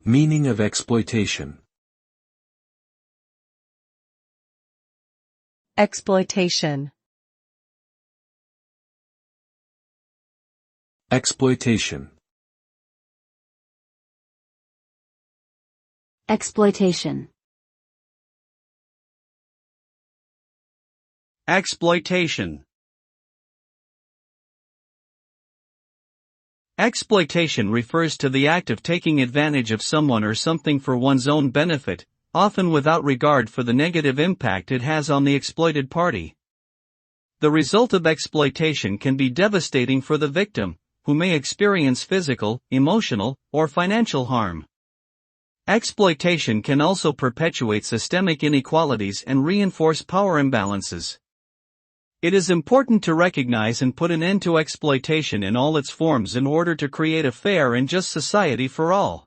Meaning of exploitation. Exploitation. Exploitation. Exploitation. Exploitation. Exploitation refers to the act of taking advantage of someone or something for one's own benefit, often without regard for the negative impact it has on the exploited party. The result of exploitation can be devastating for the victim, who may experience physical, emotional, or financial harm. Exploitation can also perpetuate systemic inequalities and reinforce power imbalances. It is important to recognize and put an end to exploitation in all its forms in order to create a fair and just society for all.